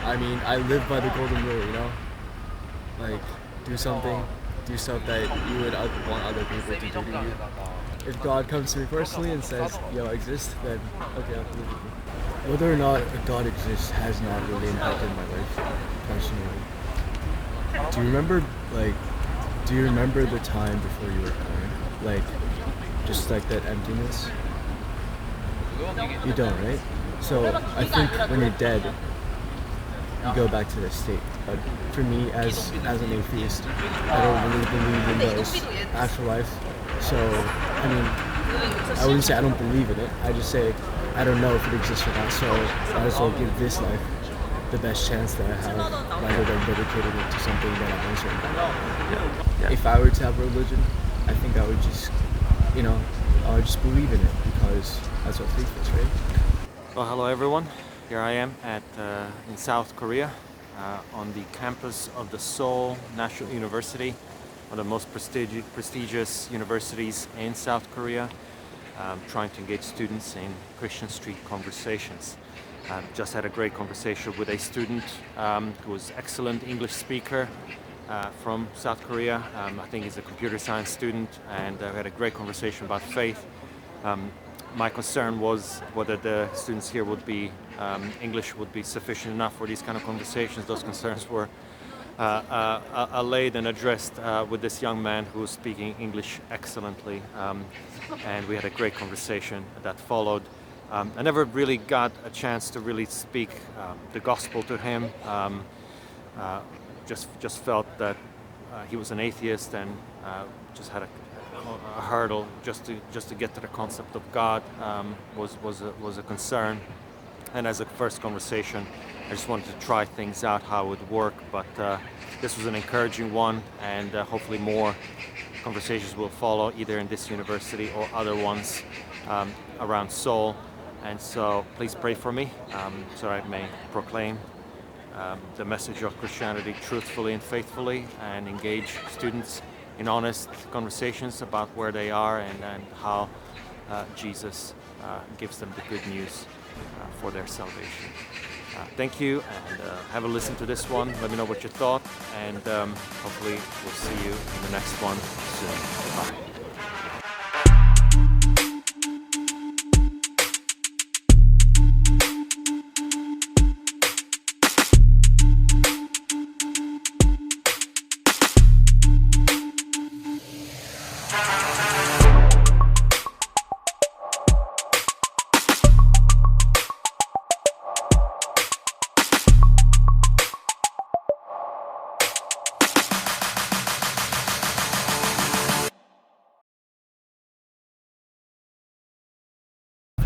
I mean, I live by the golden rule, you know? Like, do something, do stuff that you would want other people to do to you. If God comes to me personally and says, yo, I exist, then okay, I'll believe it. Whether or not a God exists has not really impacted my life personally. Do you remember, like, do you remember the time before you were born? Like, just like that emptiness? You don't, right? So I think when you're dead, you go back to the state. But for me, as an atheist, I don't really believe in those afterlife. So I mean, I wouldn't say I don't believe in it. I just say I don't know if it exists or not. So I might as well give this life the best chance that I have, rather than dedicating it to something that I'm uncertain about. Yeah. If I were to have a religion, I think I would just, I would just believe in it because that's what faith is, right? Well, hello everyone. Here I am in South Korea, on the campus of the Seoul National University, one of the most prestigious universities in South Korea, trying to engage students in Christian street conversations. Just had a great conversation with a student who was an excellent English speaker from South Korea. I think he's a computer science student, and we had a great conversation about faith. My concern was whether the students here would be English would be sufficient enough for these kind of conversations. Those concerns were allayed and addressed with this young man who was speaking English excellently, and we had a great conversation that followed. I never really got a chance to really speak the gospel to him. Just felt that he was an atheist, and just had a hurdle just to get to the concept of God was a concern. And as a first conversation, I just wanted to try things out, how it would work. But this was an encouraging one, and hopefully more conversations will follow, either in this university or other ones around Seoul. And so please pray for me, so I may proclaim the message of Christianity truthfully and faithfully, and engage students in honest conversations about where they are and how Jesus gives them the good news for their salvation. Thank you, and have a listen to this one. Let me know what you thought, and hopefully we'll see you in the next one soon. Bye.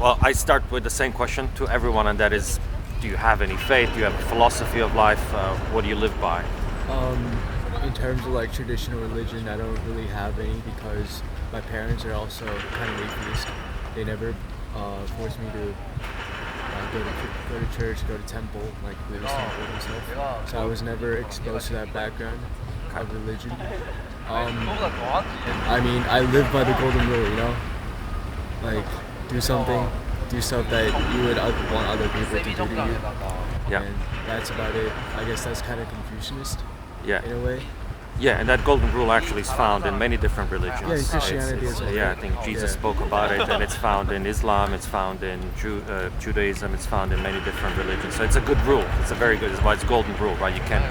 Well, I start with the same question to everyone, and that is, do you have any faith? Do you have a philosophy of life? What do you live by? In terms of like traditional religion, I don't really have any because my parents are also kind of atheist. They never forced me to go to church, go to temple, like Buddhist temple and stuff. So I was never exposed to that background of religion. I mean, I live by the golden rule, you know? Like, do something, do stuff that you would want other people to do to you. Yeah. And that's about it. I guess that's kind of Confucianist Yeah. in a way. Yeah, and that golden rule actually is found in many different religions. Yeah, in Christianity as well. Yeah, I think Jesus spoke about it, and it's found in Islam, it's found in Judaism, it's found in many different religions. So it's a good rule. It's a very good. It's why it's golden rule, right? You can't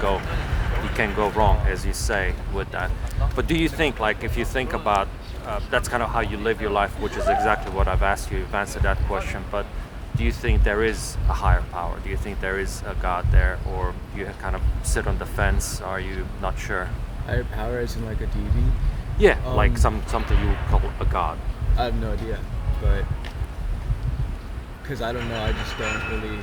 go wrong, as you say, with that. But do you think, like, if you think about, that's kind of how you live your life, which is exactly what I've asked you. You've answered that question, but do you think there is a higher power? Do you think there is a God there, or you kind of sit on the fence? Are you not sure? Higher power as in like a deity? Yeah, like something you would call a god. I have no idea, but because I don't know, I just don't really,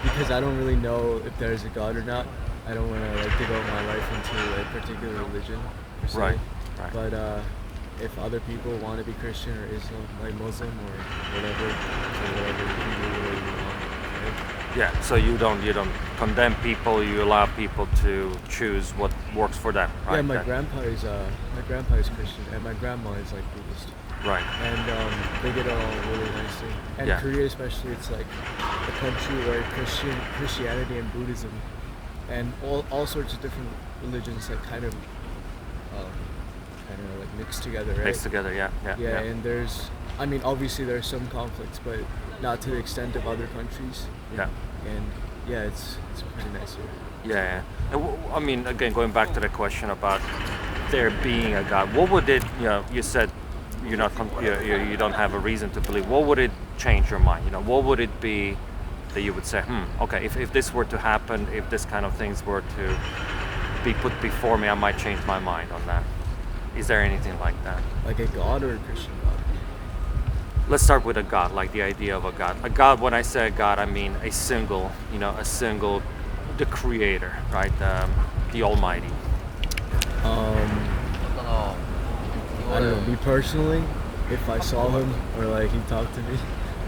because I don't really know if there's a God or not. I don't want to like devote my life into a particular religion per se. Right. But if other people want to be Christian or Islam, like Muslim or whatever, so whatever you can do whatever you want. Right? Yeah, so you don't condemn people. You allow people to choose what works for them, right? Yeah, my grandpa is Christian and my grandma is like Buddhist. Right. and they get along really nicely. And Yeah. Korea, especially, it's like a country where Christianity and Buddhism, and all sorts of different religions that kind of like mixed together, right? Mixed together. Yeah. Yeah. Yeah, and I mean, obviously there's some conflicts, but not to the extent of other countries. Yeah. And yeah, it's pretty nice here. Yeah. And I mean, again, going back to the question about there being a God, what would it? You said you're not, you don't have a reason to believe. What would it change your mind? What would it be that you would say, okay, if this were to happen, if this kind of things were to be put before me, I might change my mind on that. Is there anything like that? Like a God or a Christian God? Let's start with a God, like the idea of a God. A God, when I say a God, I mean a single, the creator, right? The Almighty. I don't know, me personally, if I saw him or like he talked to me,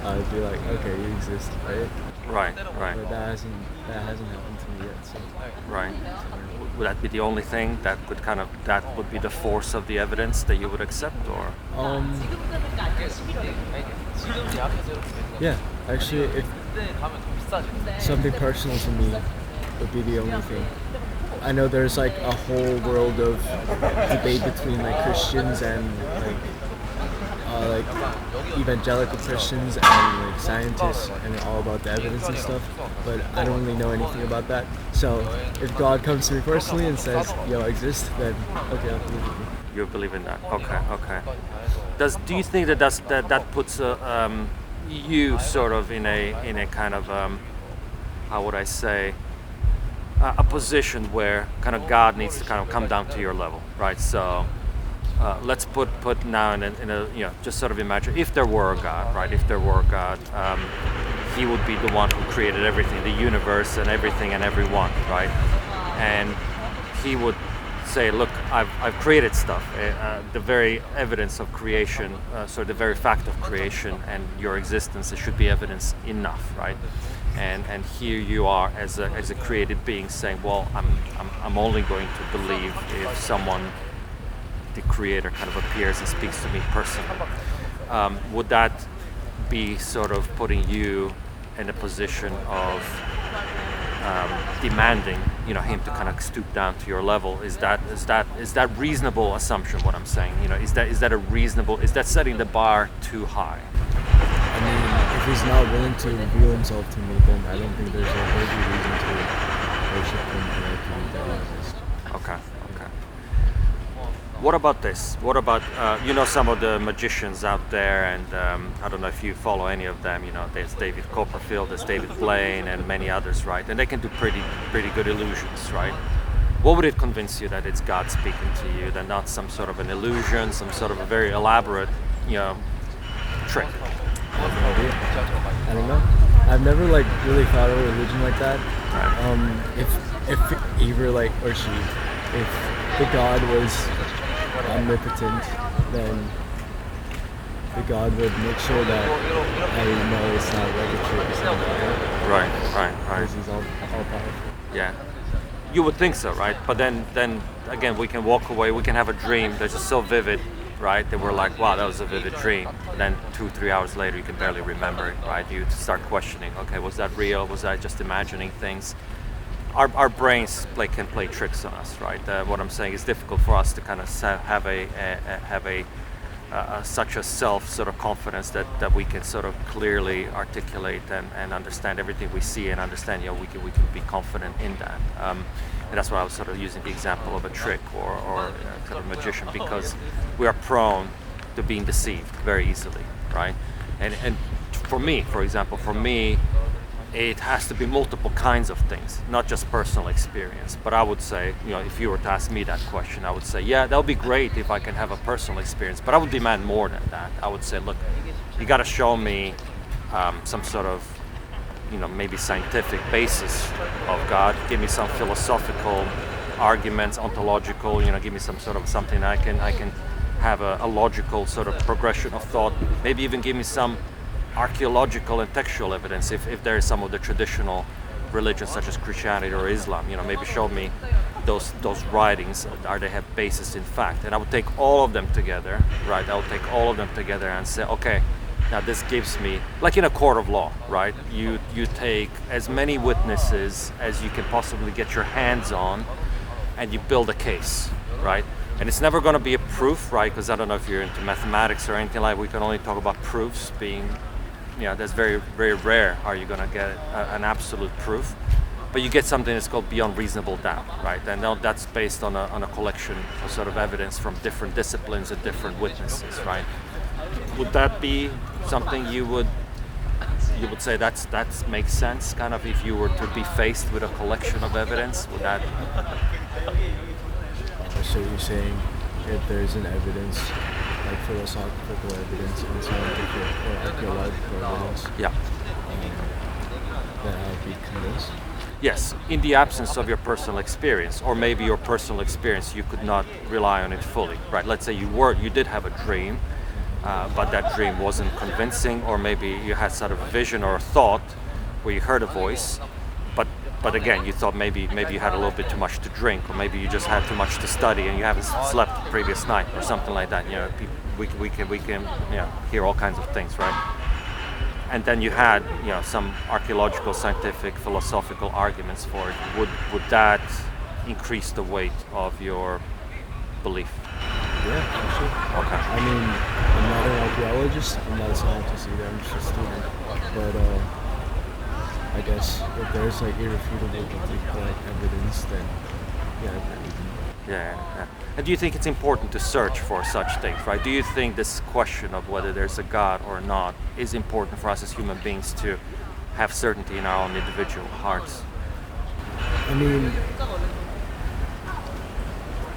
I'd be like, okay, you exist, right? Right. But that hasn't happened to me yet, so. Right. Would that be the only thing that could that would be the force of the evidence that you would accept, or? Yeah, actually, if something personal to me would be the only thing. I know there's like a whole world of debate between like Christians and like evangelical Christians and like scientists and all about the evidence and stuff, but I don't really know anything about that. So if God comes to me personally and says, "Yo, I exist," then okay, I'll believe it. You believe in that? Okay. Do you think that puts you sort of in a kind of how would I say, a position where kind of God needs to kind of come down to your level, right? So let's put now in a just sort of imagine if there were a God, right? If there were a God, he would be the one who created everything, the universe and everything and everyone, right? And he would say, look, I've created stuff. The very evidence of creation, the very fact of creation and your existence, it should be evidence enough, right? And here you are as a created being saying, well, I'm only going to believe if someone, the creator, kind of appears and speaks to me personally. Would that be sort of putting you in a position of demanding, him to kind of stoop down to your level? Is that reasonable assumption? What I'm saying, is that setting the bar too high? I mean, if he's not willing to reveal himself to me, then I don't think there's a very good reason to worship him and I believe that he exists. Okay. What about this? What about some of the magicians out there, and I don't know if you follow any of them. There's David Copperfield, there's David Blaine, and many others, right? And they can do pretty good illusions, right? What would it convince you that it's God speaking to you, than not some sort of an illusion, some sort of a very elaborate, trick? I don't know. I've never like really thought of a religion like that. Right. If either like or she, if the God was omnipotent, then the God would make sure that I know it's not like a trick or something like that. Right. Because he's all powerful. Yeah. You would think so, right? But then again, we can walk away, we can have a dream that's just so vivid, right? That we're like, wow, that was a vivid dream. And then 2-3 hours later, you can barely remember it, right? You start questioning, okay, was that real? Was I just imagining things? Our brains can play tricks on us, right? What I'm saying is difficult for us to kind of have such a self sort of confidence that we can sort of clearly articulate and understand everything we see and understand. We can be confident in that. And that's why I was sort of using the example of a trick or kind of magician, because we are prone to being deceived very easily, right? And for me, it has to be multiple kinds of things, not just personal experience. But I would say, if you were to ask me that question, I would say, yeah, that would be great if I can have a personal experience. But I would demand more than that. I would say, look, you got to show me some sort of, maybe scientific basis of God. Give me some philosophical arguments, ontological. Give me some sort of something I can have a logical sort of progression of thought. Maybe even give me some archaeological and textual evidence if there is some of the traditional religions such as Christianity or Islam. Maybe show me those writings, are they have basis in fact? And I would take all of them together, right? I would take all of them together and say, okay, now this gives me, like in a court of law, right? You take as many witnesses as you can possibly get your hands on, and you build a case, right? And it's never going to be a proof, right? Because I don't know if you're into mathematics or anything like. We can only talk about proofs being, that's very, very rare. Are you going to get an absolute proof? But you get something that's called beyond reasonable doubt, right? And that's based on a collection of sort of evidence from different disciplines and different witnesses, right? Would that be something you would say that makes sense, kind of, if you were to be faced with a collection of evidence? Would that? So you're saying if there's an evidence, like philosophical evidence and scientific or archaeological evidence, then I would be convinced? Yes, in the absence of your personal experience, or maybe your personal experience, you could not rely on it fully, right? Let's say you did have a dream, but that dream wasn't convincing, or maybe you had sort of a vision or a thought where you heard a voice, but again, you thought maybe you had a little bit too much to drink, or maybe you just had too much to study and you haven't slept the previous night, or something like that. We can hear all kinds of things, right? And then you had some archaeological, scientific, philosophical arguments for it. Would that increase the weight of your belief? Yeah, actually. Okay. I mean, I'm not an archaeologist, I'm not a scientist either, I'm just a student. But I guess if there's like irrefutable evidence, then yeah, I believe in it. Yeah. And do you think it's important to search for such things, right? Do you think this question of whether there's a God or not is important for us as human beings to have certainty in our own individual hearts? I mean,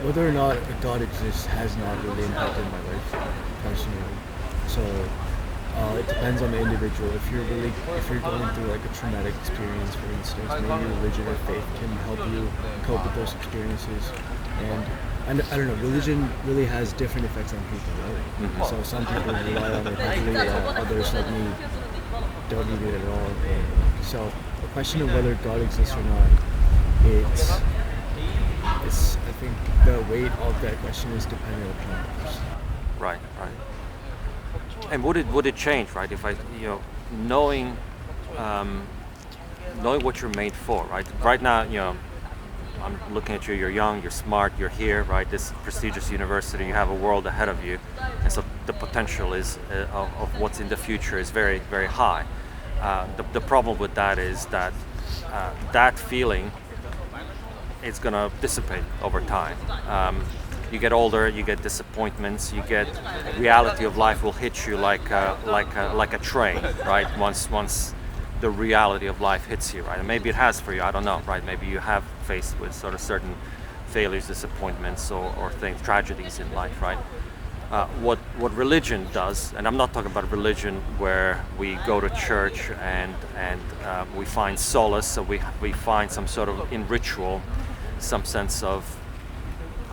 whether or not a God exists has not really impacted my life personally. So it depends on the individual. If you're going through like a traumatic experience, for instance, maybe religion or faith can help you cope with those experiences. And I don't know, religion really has different effects on people, right? Mm-hmm. So some people rely on it heavily, others like me don't need it at all. And so the question of whether God exists or not, it's I think the weight of that question is dependent upon the person. Right. And would it change, right? If knowing what you're made for, right? Right now, I'm looking at you. You're young. You're smart. You're here, right? This prestigious university. You have a world ahead of you, and so the potential is of what's in the future is very, very high. The problem with that is that that feeling is going to dissipate over time. You get older, you get disappointments, you get reality of life will hit you like a train, right? Once the reality of life hits you, right? And maybe it has for you, I don't know, right? Maybe you have faced with sort of certain failures, disappointments, or things, tragedies in life, right? What religion does, and I'm not talking about religion where we go to church and we find solace, so we find some sort of in ritual, some sense of,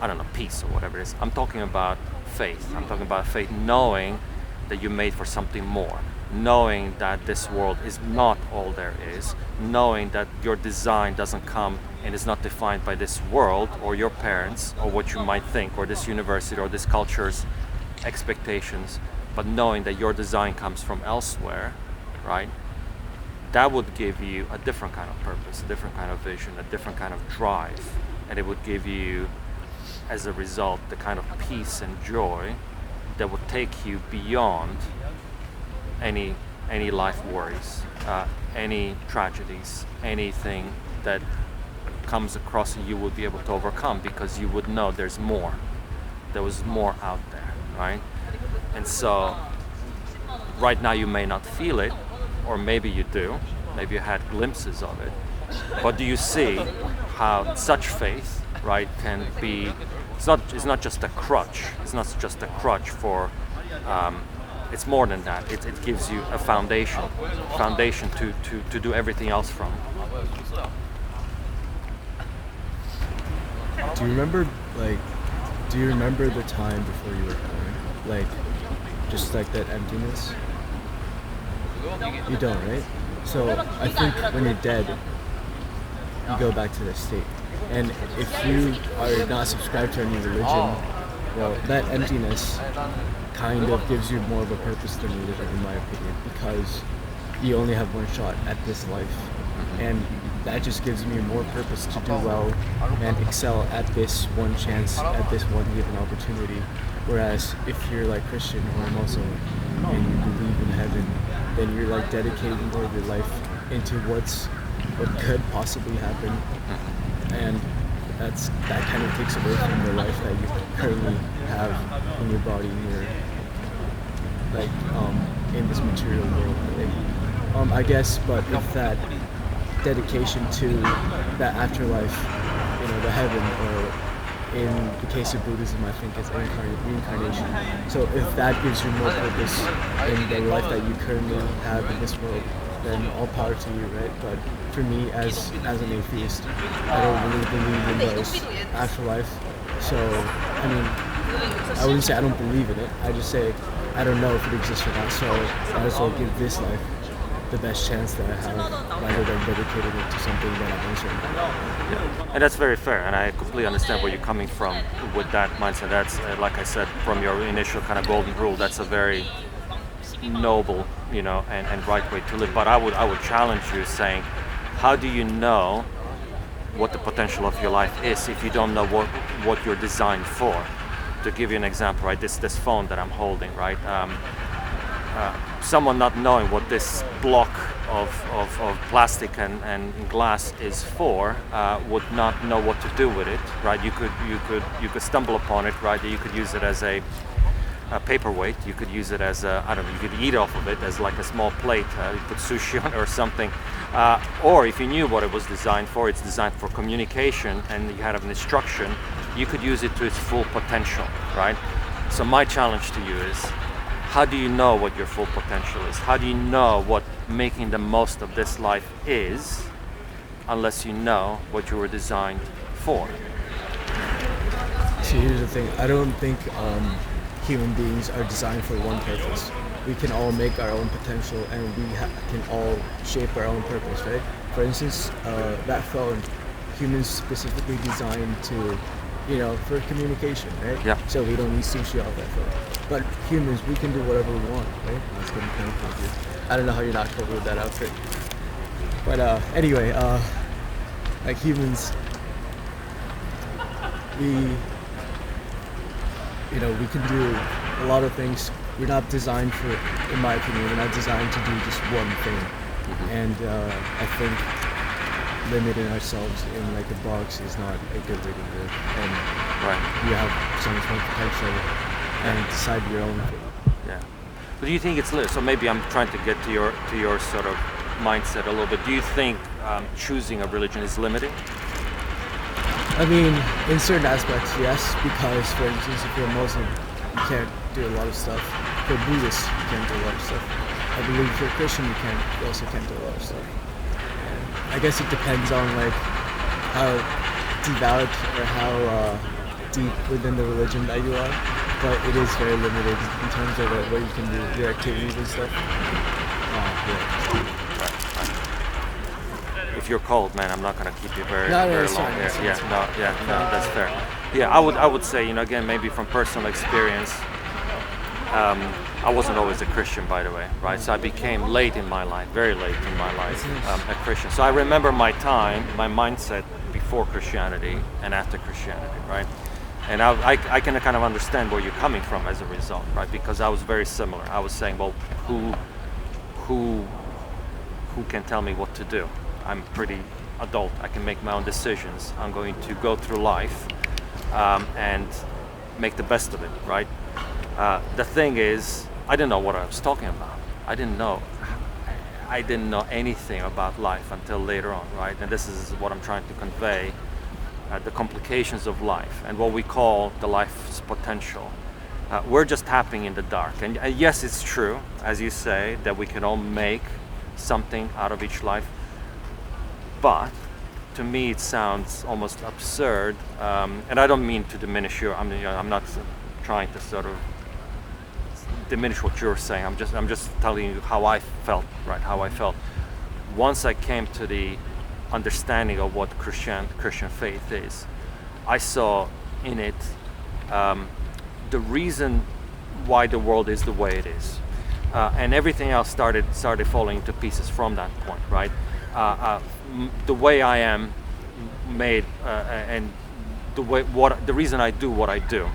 I don't know, peace or whatever it is. I'm talking about faith. I'm talking about faith, knowing that you're made for something more, knowing that this world is not all there is, knowing that your design doesn't come and is not defined by this world or your parents or what you might think or this university or this culture's expectations, but knowing that your design comes from elsewhere, right? That would give you a different kind of purpose, a different kind of vision, a different kind of drive, and it would give you, as a result, the kind of peace and joy that would take you beyond any life worries, any tragedies, anything that comes across you would be able to overcome, because you would know there was more out there, right? And so right now you may not feel it, or maybe you do, maybe you had glimpses of it, but do you see how such faith, right, can be, it's not just a crutch for, it's more than that. It gives you a foundation to do everything else from. Do you remember the time before you were born? Like, just like that emptiness? You don't, right? So I think when you're dead, you go back to that state. And if you are not subscribed to any religion, well, that emptiness kind of gives you more of a purpose than religion, in my opinion, because you only have one shot at this life, and that just gives me more purpose to do well and excel at this one chance, at this one given opportunity. Whereas if you're like Christian or Muslim and you believe in heaven, then you're like dedicating more of your life into what could possibly happen, and that kind of takes away from the life that you currently have in your body, in your like in this material world. Right? I guess, but if that dedication to that afterlife, the heaven, or in the case of Buddhism, I think it's reincarnation. So if that gives you more purpose in the life that you currently have in this world, then all power to you, right? But for me, as an atheist, I don't really believe in those afterlife. So, I mean, I wouldn't say I don't believe in it. I just say I don't know if it exists or not. So I might as well give this life the best chance that I have, rather than dedicating it to something that I'm uncertain about. Yeah. And that's very fair, and I completely understand where you're coming from with that mindset. That's, like I said, from your initial kind of golden rule, that's a very noble, and right way to live. But I would challenge you, saying, how do you know what the potential of your life is if you don't know what you're designed for? To give you an example, right, this phone that I'm holding, right, someone not knowing what this block of plastic and glass is for would not know what to do with it, right? You could stumble upon it, right? You could use it as a paperweight. You could use it as you could eat off of it as like a small plate. You put sushi on it or something. Or if you knew what it was designed for, it's designed for communication, and you had an instruction, you could use it to its full potential, right? So my challenge to you is, how do you know what your full potential is? How do you know what making the most of this life is, unless you know what you were designed for? See, here's the thing. I don't think human beings are designed for one purpose. We can all make our own potential, and we can all shape our own purpose, right? For instance, that phone, humans specifically designed to, for communication, right? Yeah. So we don't need sushi off that phone. But humans, we can do whatever we want, right? That's getting kind of funky. I don't know how you're not covered with that outfit. But anyway, like humans, we can do a lot of things. We're not designed for, in my opinion, we're not designed to do just one thing. And I think limiting ourselves in like a box is not a good way to live. And you have so much more potential and decide your own thing. Yeah. But do you think it's so? Maybe I'm trying to get to your sort of mindset a little bit. Do you think choosing a religion is limiting? I mean, in certain aspects, yes. Because, for instance, if you're a Muslim, you can't do a lot of stuff. If you're Buddhist, you can't do a lot of stuff. I believe if you're Christian, you also can't do a lot of stuff. And I guess it depends on like how devout or how deep within the religion that you are. But it is very limited in terms of what you can do, your activities and stuff. Yeah. If you're cold, man, I'm not gonna keep you very No, long. it's fine, it's fine. That's fair. Yeah, I would say, again, maybe from personal experience, I wasn't always a Christian, by the way, right? So I became late in my life, very late in my life, a Christian. So I remember my mindset before Christianity and after Christianity, right? And I can kind of understand where you're coming from as a result, right? Because I was very similar. I was saying, well, who can tell me what to do? I'm pretty adult. I can make my own decisions. I'm going to go through life and make the best of it, right? The thing is, I didn't know what I was talking about. I didn't know anything about life until later on, right? And this is what I'm trying to convey. The complications of life and what we call the life's potential. We're just tapping in the dark. And yes, it's true, as you say, that we can all make something out of each life. But to me, it sounds almost absurd. And I don't mean to diminish I'm not trying to sort of diminish what you're saying. I'm just telling you how I felt, right? How I felt. Once I came to the understanding of what Christian faith is, I saw in it the reason why the world is the way it is, and everything else started falling to pieces from that point, right? The way I am made, and the reason I do what I do,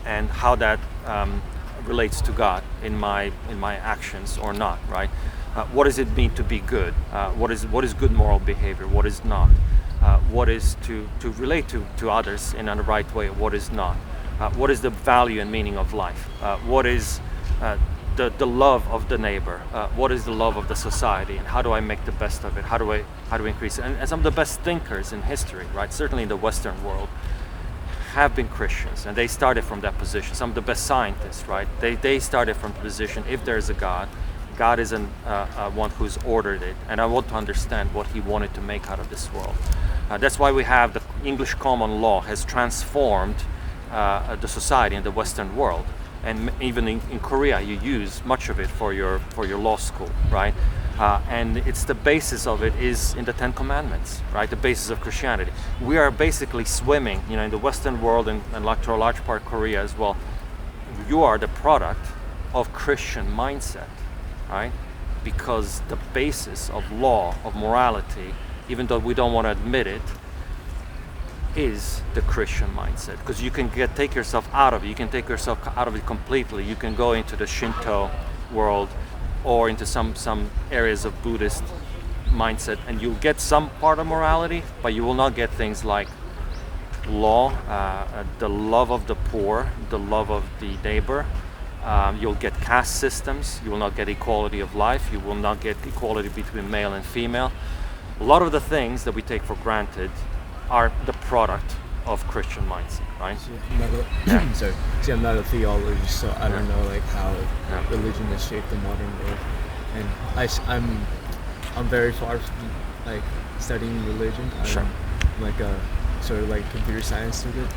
and how that relates to God in my actions or not, right? What does it mean to be good? What is good moral behavior? What is not? What is to relate to others in a right way? What is not? What is the value and meaning of life? What is the love of the neighbor? What is the love of the society? And how do I make the best of it? How do I increase it? And some of the best thinkers in history, right? Certainly in the Western world, have been Christians, and they started from that position. Some of the best scientists, right? They started from the position, if there is a God, God is one who's ordered it, and I want to understand what He wanted to make out of this world. That's why we have the English common law has transformed the society in the Western world, and even in Korea, you use much of it for your law school, right? And it's the basis of it is in the Ten Commandments, right? The basis of Christianity. We are basically swimming, in the Western world and like to a large part Korea as well. You are the product of Christian mindset, right? Because the basis of law, of morality, even though we don't want to admit it, is the Christian mindset. Because you can take yourself out of it. You can take yourself out of it completely. You can go into the Shinto world or into some areas of Buddhist mindset, and you'll get some part of morality, but you will not get things like law, the love of the poor, the love of the neighbor. You'll get caste systems. You will not get equality of life. You will not get equality between male and female. A lot of the things that we take for granted are the product of Christian mindset, right? See, I'm not a theologist, so I don't know how religion has shaped the modern world, and I'm very far from studying religion. Sure. I'm like a sort of computer science student,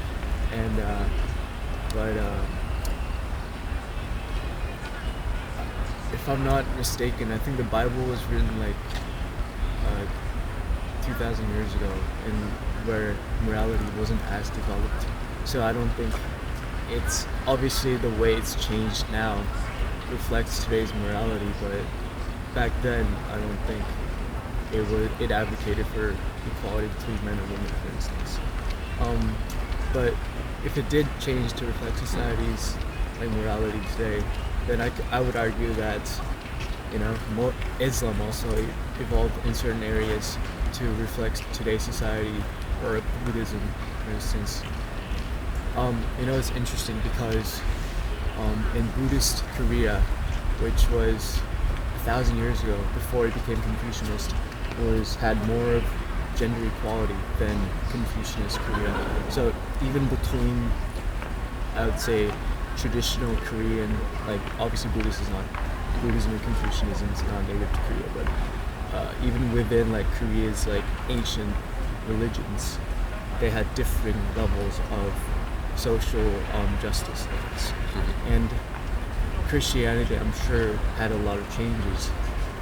and but if I'm not mistaken, I think the Bible was written 2,000 years ago, and where morality wasn't as developed. So I don't think it's obviously the way it's changed now reflects today's morality, but back then I don't think it advocated for equality between men and women, for instance. But if it did change to reflect society's morality today, then I would argue that Islam also evolved in certain areas to reflect today's society, or Buddhism, for instance. It's interesting because in Buddhist Korea, which was 1,000 years ago, before it became Confucianist, had more of gender equality than Confucianist Korea. So even between, I would say, traditional Korean, obviously Buddhism and Confucianism is not native to Korea, but even within Korea's ancient religions, they had different levels of social justice, I guess. Mm-hmm. And Christianity, I'm sure, had a lot of changes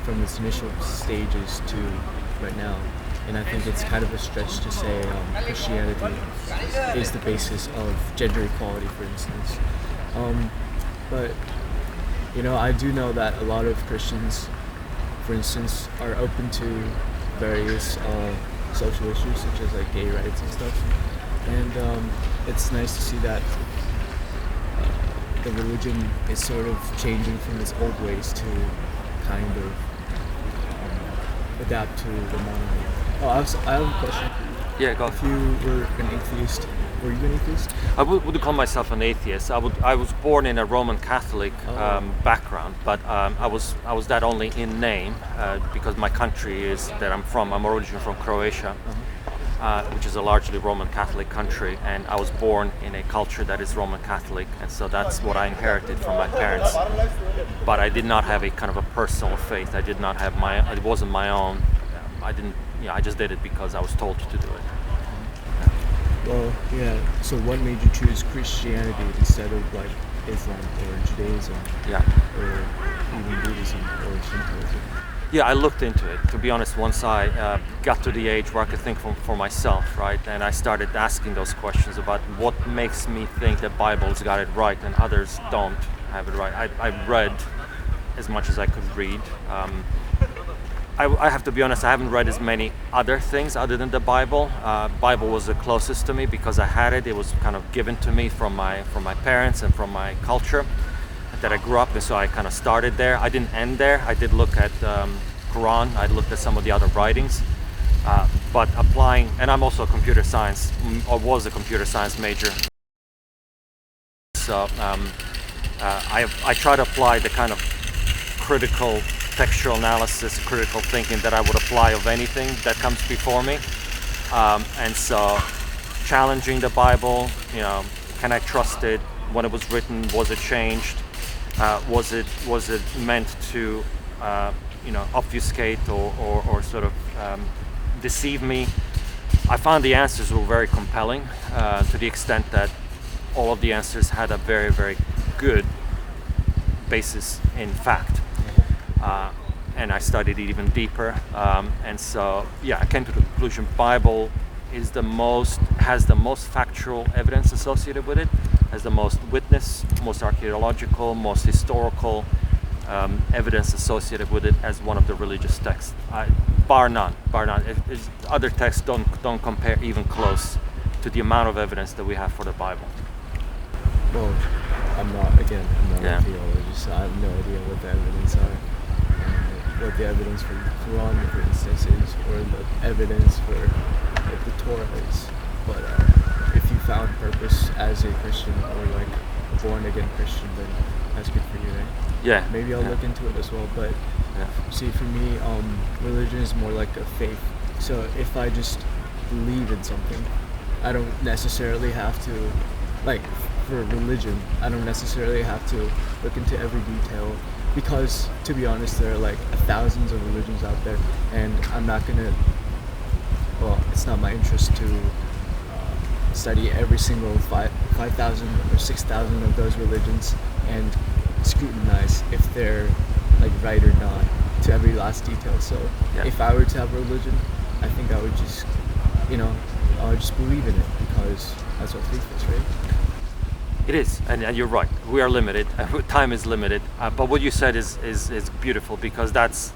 from its initial stages to right now. And I think it's kind of a stretch to say Christianity is the basis of gender equality, for instance. But I do know that a lot of Christians, for instance, are open to various social issues such as gay rights and stuff, and it's nice to see that the religion is sort of changing from its old ways to kind of adapt to the modern world. Oh, I have a question. Yeah, go. If you were an atheist, were you an atheist? I wouldn't call myself an atheist. I was born in a Roman Catholic background, but I was that only in name because my country is that I'm from. I'm originally from Croatia, which is a largely Roman Catholic country, and I was born in a culture that is Roman Catholic, and so that's what I inherited from my parents. But I did not have a kind of a personal faith. I did not have it wasn't my own. I just did it because I was told to do it. Well, yeah. So what made you choose Christianity instead of Islam or Judaism? Yeah. Or even Buddhism or Shintoism? Yeah, I looked into it. To be honest, once I got to the age where I could think for myself, right, and I started asking those questions about what makes me think the Bible's got it right and others don't have it right. I read as much as I could read. I have to be honest, I haven't read as many other things other than the Bible. Bible was the closest to me because I had it. It was kind of given to me from my parents and from my culture that I grew up in, so I kind of started there. I didn't end there. I did look at Quran. I looked at some of the other writings, but applying, and I'm also a computer science, or was a computer science major. So I try to apply the kind of critical textual analysis, critical thinking that I would apply of anything that comes before me, and so challenging the Bible. Can I trust it? When it was written, was it changed? Was it meant to obfuscate or sort of deceive me? I found the answers were very compelling, to the extent that all of the answers had a very, very good basis in fact. And I studied it even deeper, and so I came to the conclusion Bible has the most factual evidence associated with it, has the most witness, most archaeological, most historical evidence associated with it as one of the religious texts, bar none. Other texts don't compare even close to the amount of evidence that we have for the Bible. Well, I'm not a theologist, so I have no idea what the evidence are. What the evidence for the Quran, for instance, is, or the evidence for the Torah is. But if you found purpose as a Christian or like a born-again Christian, then that's good for you, right? Yeah. Maybe I'll look into it as well. But see, for me, religion is more like a faith. So if I just believe in something, I don't necessarily have to, like, for religion, I don't necessarily have to look into every detail, because to be honest, there are like thousands of religions out there, and I'm not gonna, it's not my interest to study every single 5,000 or 6,000 of those religions and scrutinize if they're like right or not to every last detail. So if I were to have a religion, I think I would just, I would just believe in it, because that's what faith is, right? It is, and you're right. We are limited. Time is limited. But what you said is beautiful, because that's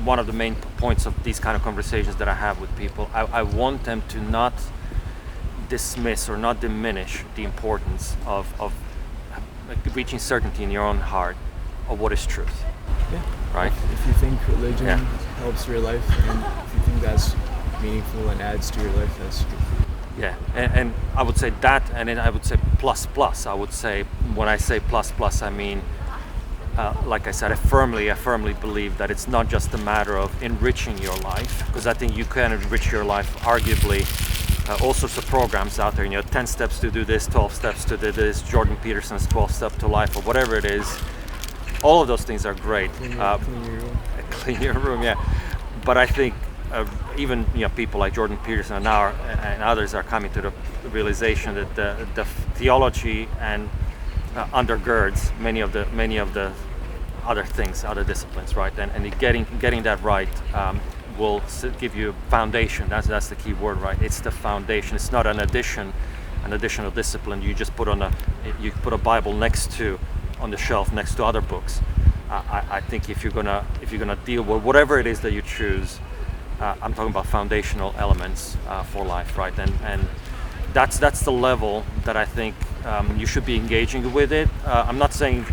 one of the main points of these kind of conversations that I have with people. I want them to not dismiss or not diminish the importance of reaching certainty in your own heart of what is truth. Yeah. Right? If you think religion helps your life, and if you think that's meaningful and adds to your life, that's truth. Yeah, and I would say that, and then I would say plus. I would say, when I say plus, I mean, like I said, I firmly believe that it's not just a matter of enriching your life, because I think you can enrich your life, arguably, all sorts of programs out there, 10 steps to do this, 12 steps to do this, Jordan Peterson's 12 step to life, or whatever it is. All of those things are great. Clean your room. Clean your room, yeah. But I think even people like Jordan Peterson and others are coming to the realization that the theology and undergirds many of the other things, other disciplines, right? And getting that right will give you foundation. That's the key word, right? It's the foundation. It's not an additional discipline. You just put a Bible on the shelf next to other books. I think if you're gonna deal with whatever it is that you choose, I'm talking about foundational elements for life, right? And that's the level that I think you should be engaging with it. I'm not saying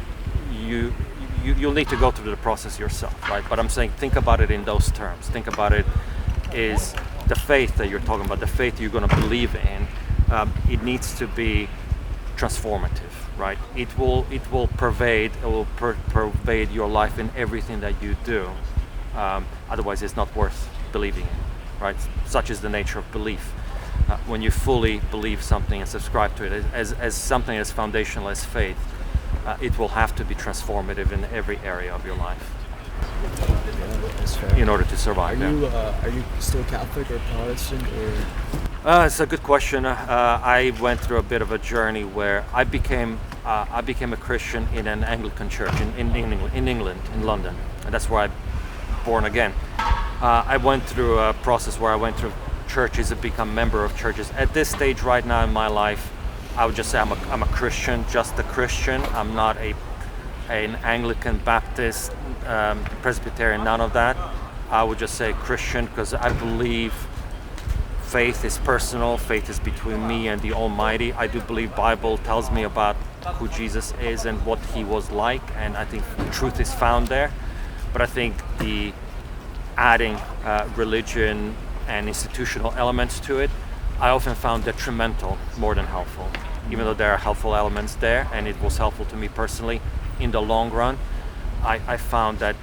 you'll need to go through the process yourself, right? But I'm saying think about it in those terms. Think about it is the faith that you're talking about, the faith you're going to believe in. It needs to be transformative, right? It will pervade your life in everything that you do. Otherwise, it's not worth believing in, right? Such is the nature of belief. When you fully believe something and subscribe to it as something as foundational as faith, it will have to be transformative in every area of your life. Yeah, that's fair. In order to survive. Are you still Catholic or Protestant or? It's a good question. I went through a bit of a journey where I became a Christian in an Anglican church in England, in London, and that's where I born again. I went through a process where I went through churches and become a member of churches. At this stage right now in my life, I would just say I'm a Christian, just a Christian. I'm not an Anglican, Baptist, Presbyterian, none of that. I would just say Christian because I believe faith is personal. Faith is between me and the Almighty. I do believe Bible tells me about who Jesus is and what he was like, and I think truth is found there. But I think the adding religion and institutional elements to it, I often found detrimental more than helpful. Even though there are helpful elements there, and it was helpful to me personally, in the long run, I found that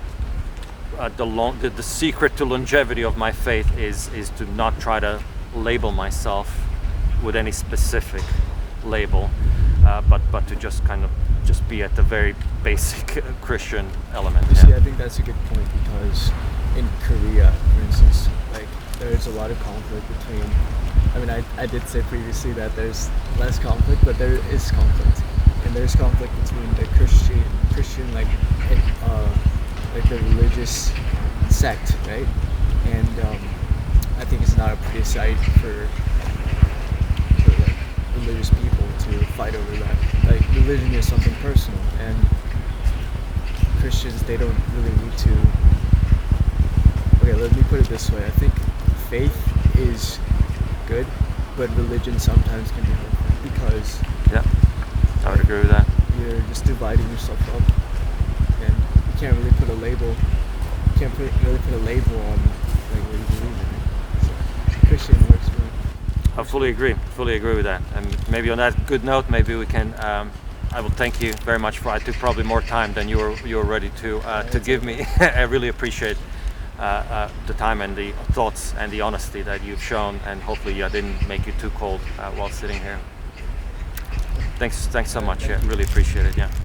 the secret to longevity of my faith is to not try to label myself with any specific label, but to just kind of just be at the very basic Christian element. You see, I think that's a good point because in Korea, for instance, like there's a lot of conflict between. I mean, I did say previously that there's less conflict, but there is conflict, and there's conflict between the Christian like the religious sect, right? And I think it's not a pretty sight for like religious people to fight over that. Like religion is something personal, and Christians, they don't really need to. Okay, let me put it this way. I think faith is good, but religion sometimes can be hurtful because Yeah, I would agree with that. you're just dividing yourself up, and you can't really put a label. You can't really put a label on like what you believe in. So Christian works for me. I fully agree with that. And maybe on that good note, maybe we can. I will thank you very much for. I took probably more time than you were ready to give me. I really appreciate the time and the thoughts and the honesty that you've shown, and hopefully I didn't make you too cold while sitting here. Thanks so much. Yeah, really appreciate it. Yeah.